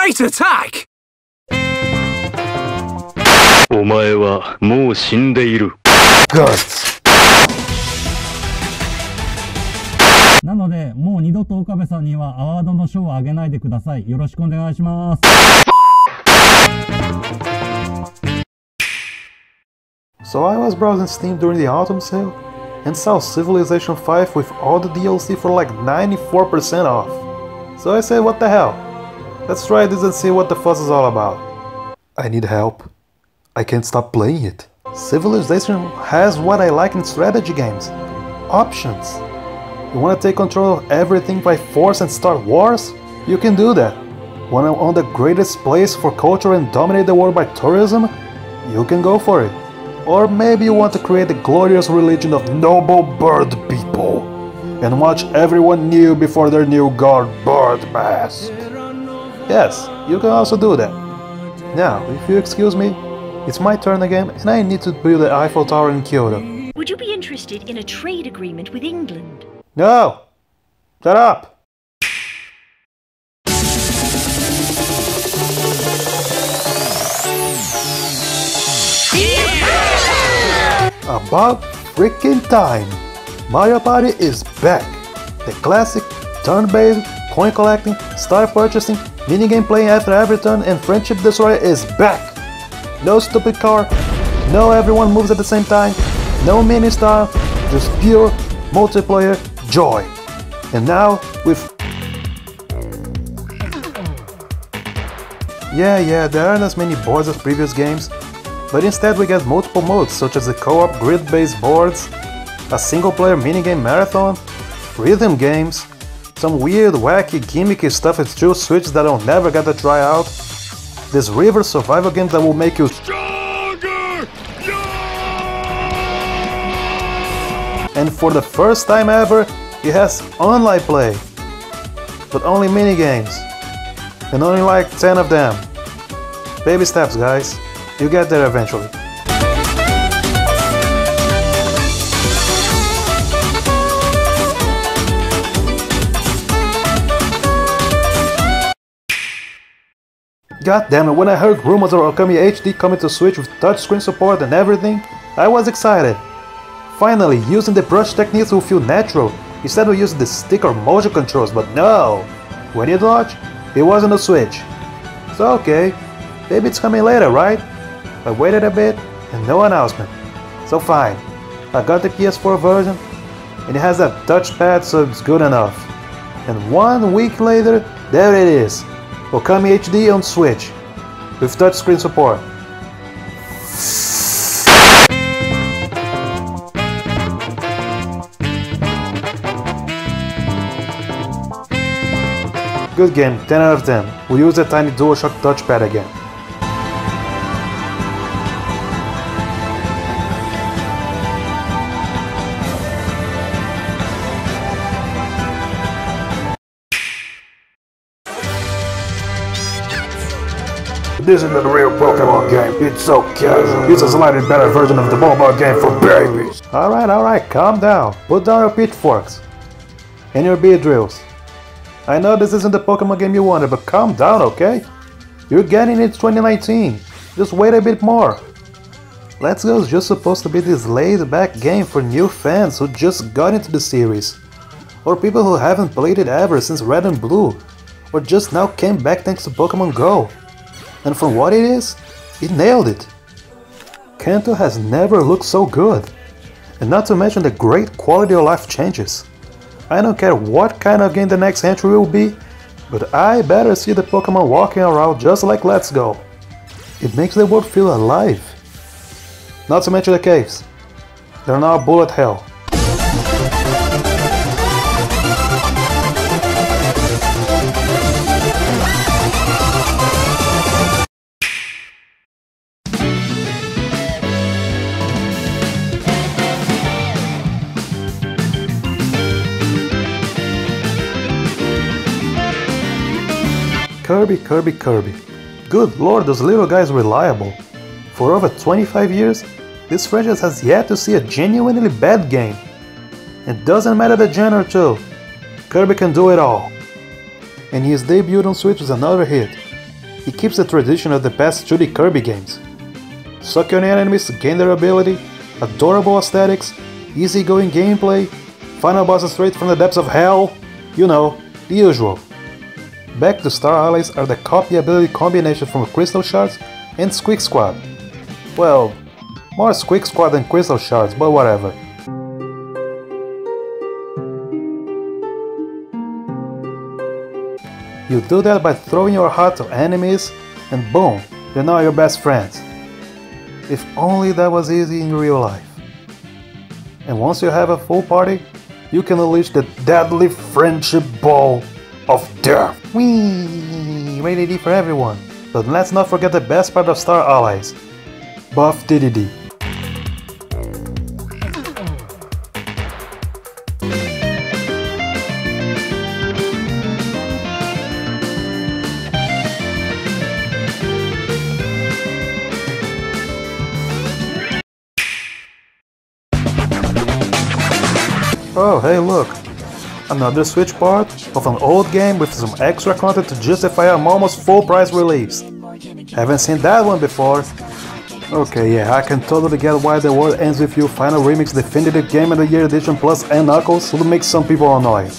Great attack! お前はもう死んでいる。Guts. なので、もう二度と岡部さんにはアワードの賞をあげないでください。よろしくお願いします。So I was browsing Steam during the autumn sale and saw Civilization 5 with all the DLC for like 94% off. So I said, what the hell? Let's try this and see what the fuss is all about. I need help. I can't stop playing it. Civilization has what I like in strategy games. Options. You want to take control of everything by force and start wars? You can do that. Want to own the greatest place for culture and dominate the world by tourism? You can go for it. Or maybe you want to create the glorious religion of noble bird people and watch everyone kneel before their new god Bird Mask. Yes, you can also do that. Now, if you excuse me, it's my turn again and I need to build the Eiffel Tower in Kyoto. Would you be interested in a trade agreement with England? No! Shut up! About freaking time! Mario Party is back! The classic, turn-based, coin collecting, star purchasing, minigame playing after every turn and friendship destroyer is back! No stupid car, no everyone moves at the same time, no mini style, just pure multiplayer joy. And now with... Yeah, there aren't as many boards as previous games, but instead we get multiple modes such as the co-op grid-based boards, a single-player minigame marathon, rhythm games, some weird, wacky, gimmicky stuff with two Switch that I'll never get to try out, this river survival game that will make you stronger! And for the first time ever, it has online play, but only minigames, and only like 10 of them. Baby steps, guys. You get there eventually. God damn it, when I heard rumors of Okami HD coming to Switch with touchscreen support and everything, I was excited. Finally, using the brush techniques will feel natural instead of using the stick or motion controls, but no! When you dodge, it wasn't a Switch. So okay, maybe it's coming later, right? I waited a bit and no announcement. So fine, I got the PS4 version and it has that touchpad, so it's good enough. And 1 week later, there it is, Okami HD on Switch with touchscreen support. Good game, 10 out of 10. We'll use the tiny DualShock touchpad again. This isn't a real Pokemon game, it's so casual. It's a slightly better version of the mobile game for babies. Alright, calm down. Put down your pitchforks and your beer drills. I know this isn't the Pokemon game you wanted, but calm down, okay? You're getting it 2019. Just wait a bit more. Let's Go is just supposed to be this laid-back game for new fans who just got into the series, or people who haven't played it ever since Red and Blue, or just now came back thanks to Pokemon Go. And for what it is, it nailed it. Kanto has never looked so good, and not to mention the great quality of life changes. I don't care what kind of game the next entry will be, but I better see the Pokemon walking around just like Let's Go. It makes the world feel alive. Not to mention the caves. They're now bullet hell. Kirby. Good lord, those little guys reliable. For over 25 years, this franchise has yet to see a genuinely bad game. It doesn't matter the genre too. Kirby can do it all. And his debut on Switch is another hit. It keeps the tradition of the past 2D Kirby games. Suck on enemies, gain their ability, adorable aesthetics, easygoing gameplay, final bosses straight from the depths of hell, you know, the usual. Back to Star Allies are the copy ability combination from Crystal Shards and Squeak Squad. Well, more Squeak Squad than Crystal Shards, but whatever. You do that by throwing your heart to enemies, and boom, you're now your best friends. If only that was easy in real life. And once you have a full party, you can unleash the deadly friendship ball of death. Whee! Rated D for everyone. But let's not forget the best part of Star Allies. Buff DDD. Oh, hey look! Another Switch part of an old game with some extra content to justify an almost full price release. Haven't seen that one before. Okay, yeah, I can totally get why the world ends with you final remix definitive game of the year edition plus and Knuckles would make some people annoyed.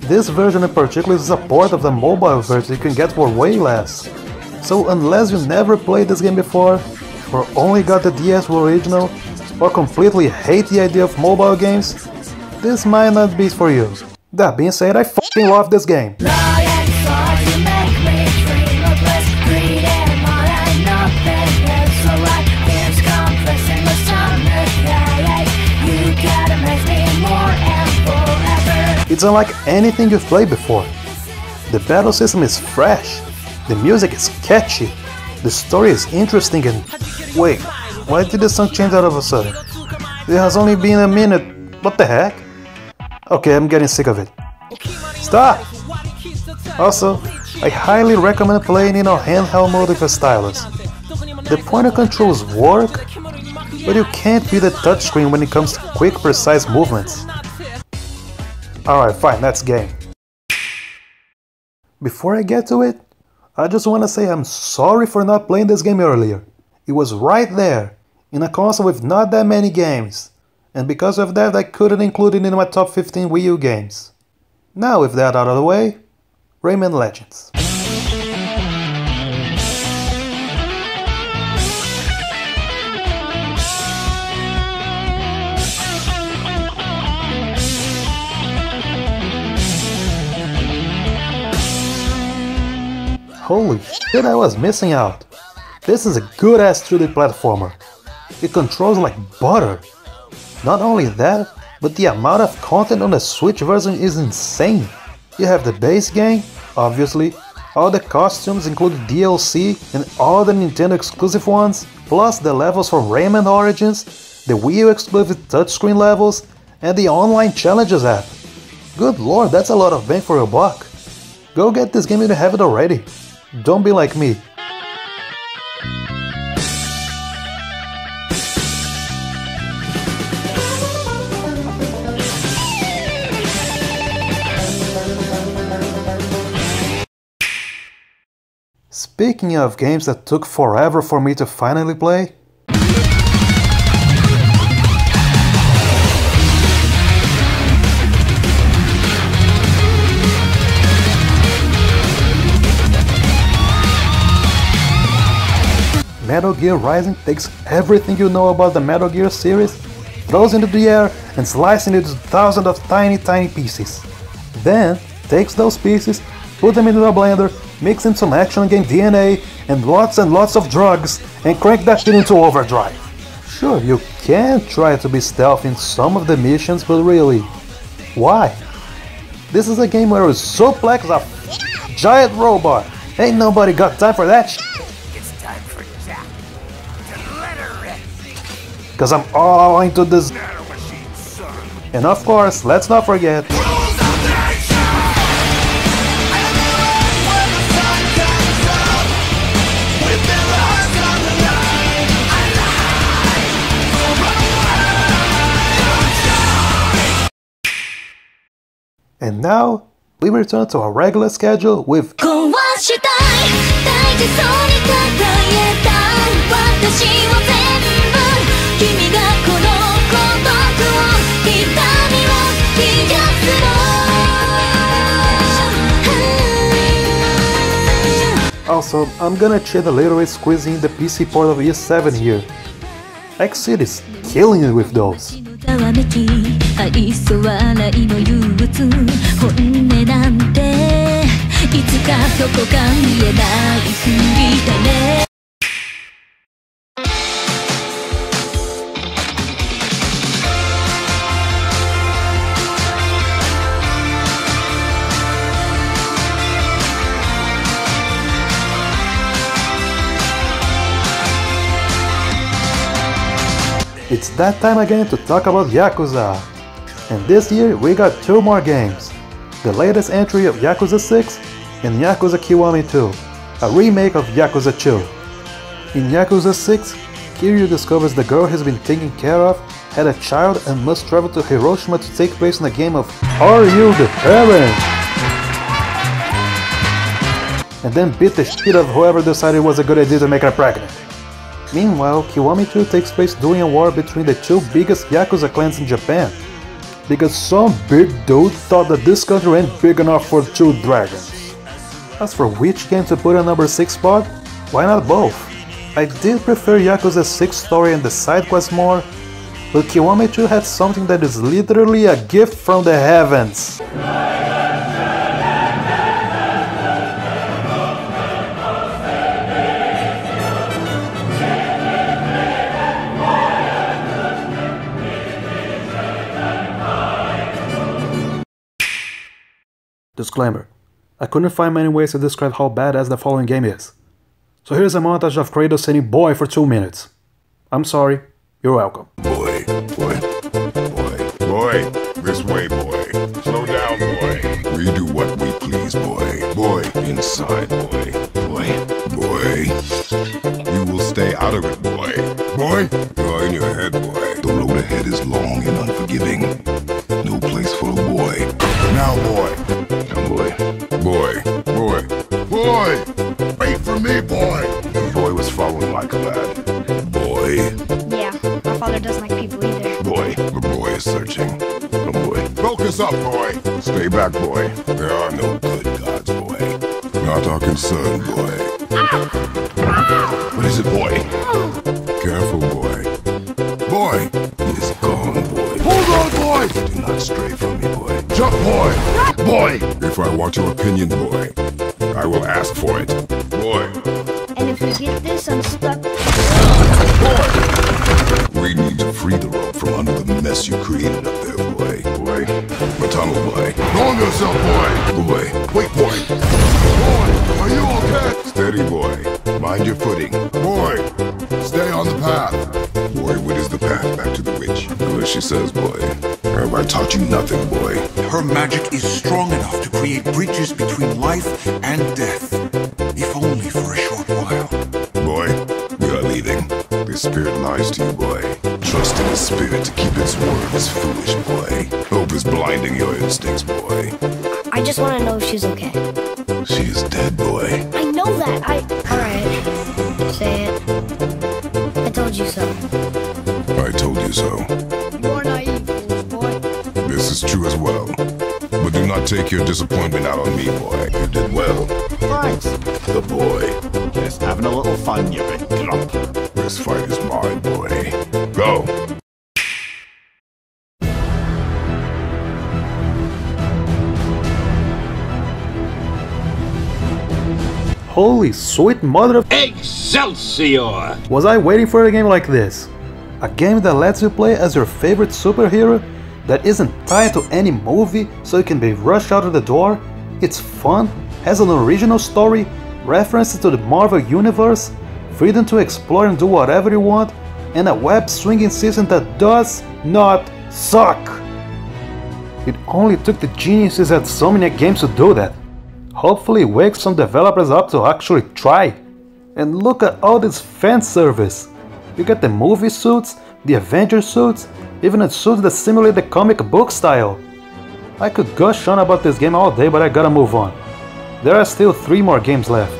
This version in particular is a port of the mobile version you can get for way less. So unless you never played this game before, or only got the DS original, or completely hate the idea of mobile games, this might not be for you. That being said, I fucking love this game. It's unlike anything you've played before. The battle system is fresh, the music is catchy, the story is interesting and... Wait, why did the song change all of a sudden? It has only been a minute, what the heck? Okay, I'm getting sick of it. Stop! Also, I highly recommend playing in a handheld mode with a stylus. The pointer controls work, but you can't beat the touchscreen when it comes to quick, precise movements. Alright, fine, that's game. Before I get to it, I just want to say I'm sorry for not playing this game earlier. It was right there, in a console with not that many games. And because of that, I couldn't include it in my top 15 Wii U games. Now with that out of the way, Rayman Legends. Holy shit, I was missing out. This is a good ass 3D platformer. It controls like butter. Not only that, but the amount of content on the Switch version is insane. You have the base game, obviously, all the costumes including DLC and all the Nintendo exclusive ones, plus the levels from Rayman Origins, the Wii U exclusive touchscreen levels, and the online challenges app. Good lord, that's a lot of bang for your buck. Go get this game if you have it already. Don't be like me. Speaking of games that took forever for me to finally play, Metal Gear Rising takes everything you know about the Metal Gear series, throws it into the air and slices it into thousands of tiny pieces. Then takes those pieces, put them into a blender, mix in some action game DNA and lots of drugs and crank that shit into overdrive. Sure, you can try to be stealthy in some of the missions, but really, why? This is a game where you suplex a giant robot. Ain't nobody got time for that shit. It's time for Jack to let her rip. Cause I'm all into this. And of course, let's not forget And now, we return to our regular schedule with壊したい大 Also, I'm gonna cheat a little with squeezing the PC port of E7 here. Exit is killing it with those. ざわめき愛想笑いの憂鬱本音なんていつかどこか見えないふりだね It's that time again to talk about Yakuza. And this year we got 2 more games. The latest entry of Yakuza 6 and Yakuza Kiwami 2, a remake of Yakuza 2. In Yakuza 6, Kiryu discovers the girl he's been taking care of had a child and must travel to Hiroshima to take place in a game of Are You the Parent? And then beat the shit of whoever decided it was a good idea to make her pregnant. Meanwhile, Kiwami 2 takes place during a war between the 2 biggest Yakuza clans in Japan, because some big dude thought that this country ain't big enough for 2 dragons. As for which game to put on number 6 spot, why not both? I did prefer Yakuza 6 story and the side quests more, but Kiwami 2 had something that is literally a gift from the heavens. Disclaimer: I couldn't find many ways to describe how badass the following game is. So here's a montage of Kratos saying boy for 2 minutes. I'm sorry, you're welcome. Boy, this way, boy. Slow down, boy. We do what we please, boy. Boy, inside, boy. Boy. You will stay out of it, boy. Boy, you're in your head, boy. The road ahead is long and unforgiving. No place for a boy. Now, boy. Boy! Wait for me, boy! The boy was following like a lad. Boy. Yeah, my father doesn't like people either. Boy, the boy is searching. Oh, boy. Focus up, boy! Stay back, boy. There are no good gods, boy. Not our concern, boy. What is it, boy? Careful, boy. Boy! It is gone, boy. Hold on, boy! Do not stray from me, boy. Jump, boy! Boy! If I want your opinion, boy, I will ask for it. Boy! And if we get this unstuck... Boy! We need to free the rope from under the mess you created up there, boy. Boy. Matamo, boy. Calm yourself, boy! Boy. Wait, boy! Boy! Are you okay? Steady, boy. Mind your footing. Boy! Stay on the path. Boy, what is the path back to the witch? Do as she says, boy. Have I taught you nothing, boy? Her magic is strong enough to create bridges between life and death, if only for a short while. Boy, we are leaving. The spirit lies to you, boy. Trust in the spirit to keep its word is foolish, boy. Hope is blinding your instincts, boy. I just want to know if she's okay. She is dead, boy. I know that, Alright. Say it. I told you so. I told you so. You're naive, boy. This is true as well. But do not take your disappointment out on me, boy. You did well. Thanks. The boy. Just having a little fun, you big grump. This fight is mine, boy. Go. Holy sweet mother of Excelsior! Was I waiting for a game like this? A game that lets you play as your favorite superhero, that isn't tied to any movie so you can be rushed out of the door, it's fun, has an original story, references to the Marvel Universe, freedom to explore and do whatever you want, and a web swinging system that does not suck! It only took the geniuses at Insomniac Games to do that. Hopefully it wakes some developers up to actually try. And look at all this fan service! You get the movie suits, the Avengers suits, even a suit that simulate the comic book style. I could gush on about this game all day, but I gotta move on. There are still 3 more games left.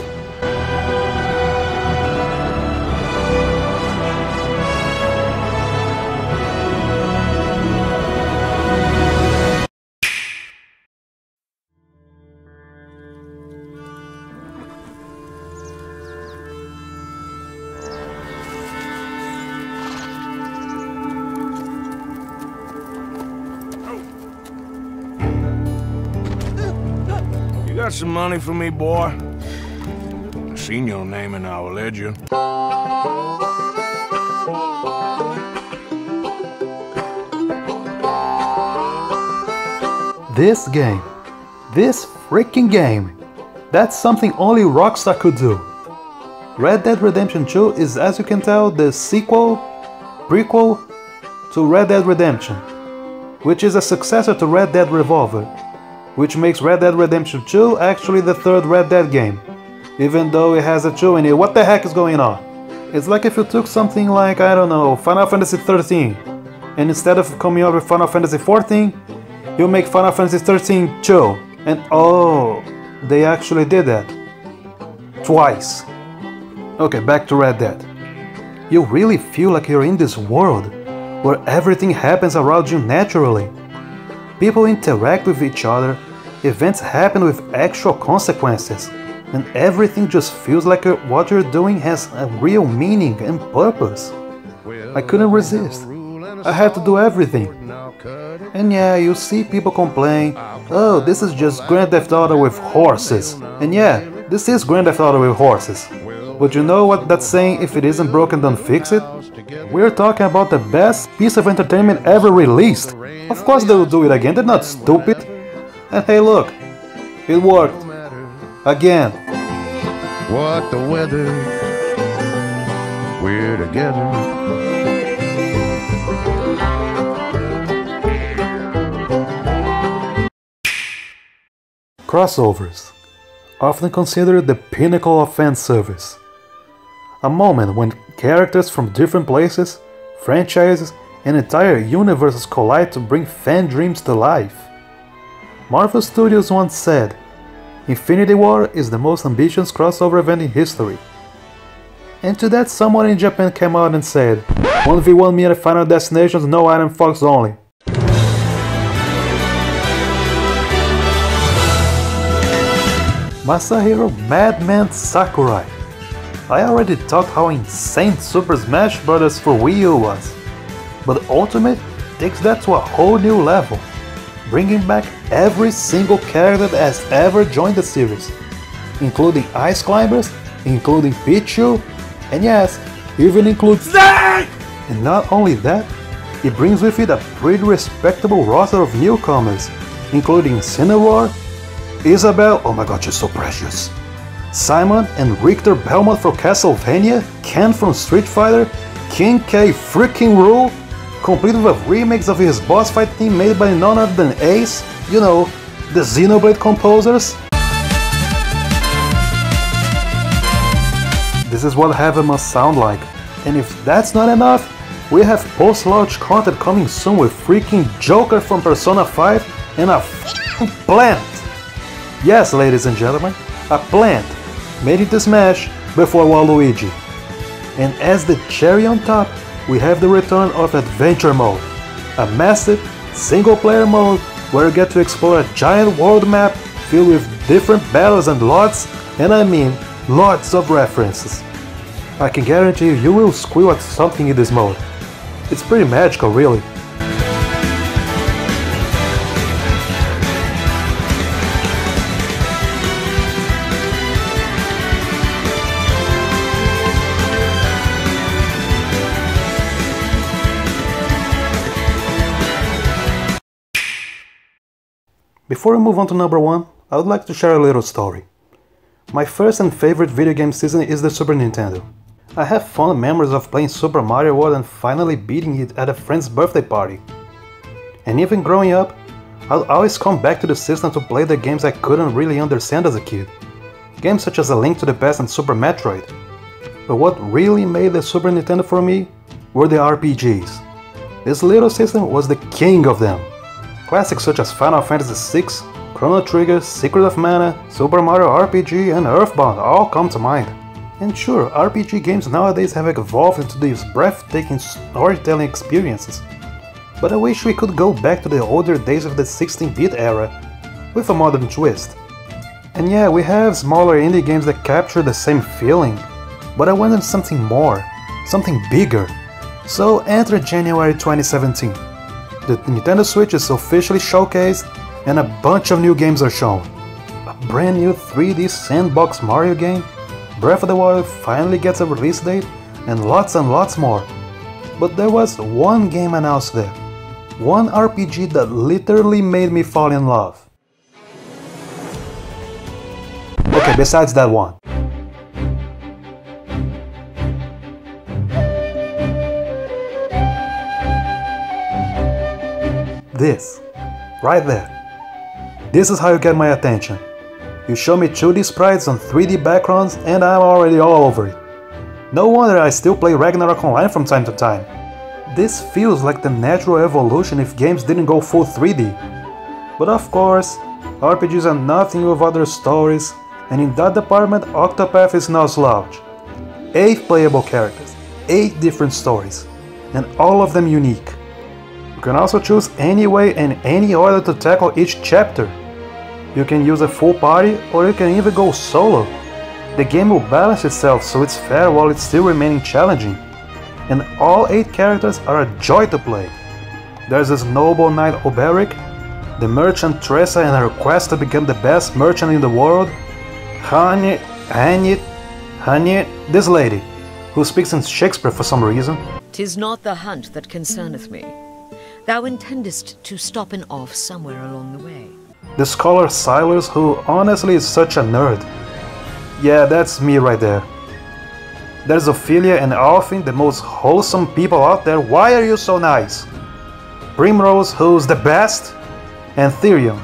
got some money for me, boy? I seen your name in our ledger. This game. This freaking game. That's something only Rockstar could do. Red Dead Redemption 2 is, as you can tell, the prequel to Red Dead Redemption, which is a successor to Red Dead Revolver, which makes Red Dead Redemption 2 actually the third Red Dead game, even though it has a 2 in it. What the heck is going on? It's like if you took something like, I don't know, Final Fantasy 13, and instead of coming up with Final Fantasy 14, you make Final Fantasy 13 2, and oh, they actually did that. Twice. Okay, back to Red Dead. You really feel like you're in this world, where everything happens around you naturally. People interact with each other, events happen with actual consequences, and everything just feels like what you're doing has a real meaning and purpose. I couldn't resist. I had to do everything. And yeah, you see people complain, oh, this is just Grand Theft Auto with horses. And yeah, this is Grand Theft Auto with horses. But you know what that's saying? If it isn't broken, don't fix it? We're talking about the best piece of entertainment ever released. Of course they'll do it again, they're not stupid. And hey look, it worked. Again. What the weather, we're together. Crossovers, often considered the pinnacle of fan service. A moment when characters from different places, franchises, and entire universes collide to bring fan dreams to life. Marvel Studios once said, Infinity War is the most ambitious crossover event in history. And to that, someone in Japan came out and said, 1v1 me at Final Destinations, no Iron Fox only. Masahiro Madman Sakurai. I already talked how insane Super Smash Bros. For Wii U was, but Ultimate takes that to a whole new level, bringing back every single character that has ever joined the series, including Ice Climbers, including Pichu, and yes, even includes Zack! And not only that, it brings with it a pretty respectable roster of newcomers, including Cinnamoroar, Isabelle, oh my god, she's so precious, Simon and Richter Belmont from Castlevania, Ken from Street Fighter, King K freaking Rool, complete with a remix of his boss fight theme made by none other than Ace, you know, the Xenoblade composers. This is what heaven must sound like, and if that's not enough, we have post-launch content coming soon with freaking Joker from Persona 5 and a f***ing plant! Yes, ladies and gentlemen, a plant made into Smash before Waluigi. And as the cherry on top, we have the return of Adventure Mode, a massive single-player mode where you get to explore a giant world map filled with different battles and lots, and I mean lots of references. I can guarantee you will squeal at something in this mode. It's pretty magical, really. Before we move on to number 1, I would like to share a little story. My first and favorite video game season is the Super Nintendo. I have fond memories of playing Super Mario World and finally beating it at a friend's birthday party. And even growing up, I'd always come back to the system to play the games I couldn't really understand as a kid. Games such as A Link to the Past and Super Metroid. But what really made the Super Nintendo for me were the RPGs. This little system was the king of them. Classics such as Final Fantasy VI, Chrono Trigger, Secret of Mana, Super Mario RPG, and Earthbound all come to mind. And sure, RPG games nowadays have evolved into these breathtaking storytelling experiences. But I wish we could go back to the older days of the 16-bit era, with a modern twist. And yeah, we have smaller indie games that capture the same feeling, but I wanted something more, something bigger. So enter January 2017. The Nintendo Switch is officially showcased and a bunch of new games are shown. A brand new 3D sandbox Mario game, Breath of the Wild finally gets a release date, and lots more. But there was one game announced there. One RPG that literally made me fall in love. Okay, besides that one. This, right there. This is how you get my attention. You show me 2D sprites on 3D backgrounds and I'm already all over it. No wonder I still play Ragnarok Online from time to time. This feels like the natural evolution if games didn't go full 3D. But of course, RPGs are nothing with other stories, and in that department Octopath is no slouch. 8 playable characters, 8 different stories, and all of them unique. You can also choose any way and any order to tackle each chapter. You can use a full party or you can even go solo. The game will balance itself so it's fair while it's still remaining challenging. And all 8 characters are a joy to play. There's this noble knight Oberic, the merchant Tressa and her quest to become the best merchant in the world, Hanyit, this lady, who speaks in Shakespeare for some reason. 'Tis not the hunt that concerneth me. Thou intendest to stop and off somewhere along the way. The scholar Silas, who honestly is such a nerd. Yeah, that's me right there. There's Ophelia and Alfin, the most wholesome people out there. Why are you so nice? Primrose, who's the best, and Therion,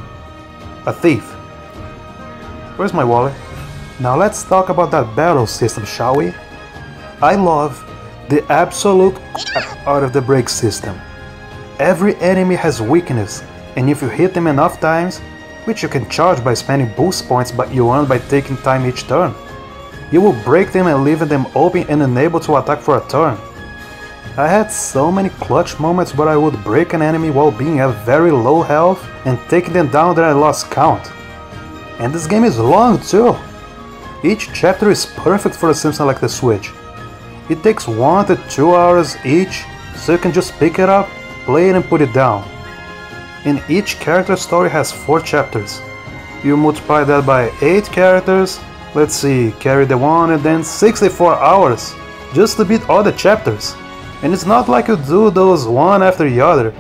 a thief. Where's my wallet? Now let's talk about that battle system, shall we? I love the absolute out of the break system. Every enemy has weakness, and if you hit them enough times, which you can charge by spending boost points but you earn by taking time each turn, you will break them and leave them open and unable to attack for a turn. I had so many clutch moments where I would break an enemy while being at very low health and taking them down that I lost count. And this game is long too. Each chapter is perfect for a system like the Switch. It takes 1 to 2 hours each, so you can just pick it up, play it and put it down. And each character story has 4 chapters. You multiply that by 8 characters, let's see, carry the one and then 64 hours just to beat all the chapters. And it's not like you do those one after the other.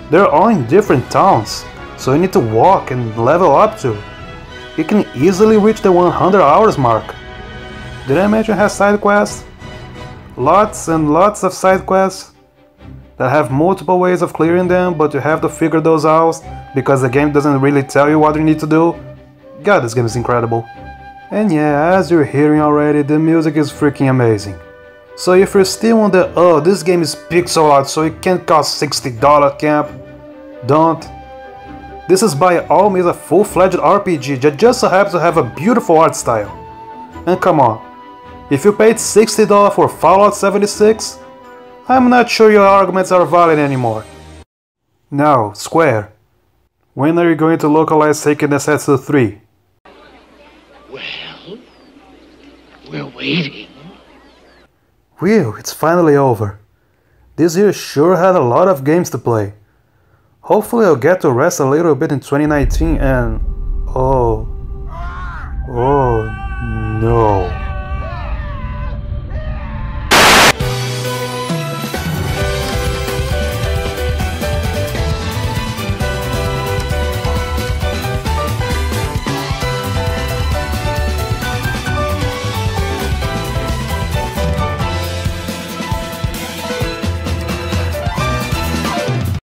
They're all in different towns, so you need to walk and level up to. You can easily reach the 100 hours mark. Did I mention it has side quests? Lots and lots of side quests that have multiple ways of clearing them, but you have to figure those out because the game doesn't really tell you what you need to do. God, this game is incredible. And yeah, as you're hearing already, the music is freaking amazing. So if you're still on the "oh, this game is pixel art so it can't cost $60" camp, don't. This is by all means a full-fledged RPG that just so happens to have a beautiful art style. And come on, if you paid $60 for Fallout 76, I'm not sure your arguments are valid anymore. Now, Square, when are you going to localize Seiken Densetsu 3? Well, we're waiting. Whew, it's finally over. This year sure had a lot of games to play. Hopefully I'll get to rest a little bit in 2019 and... oh no.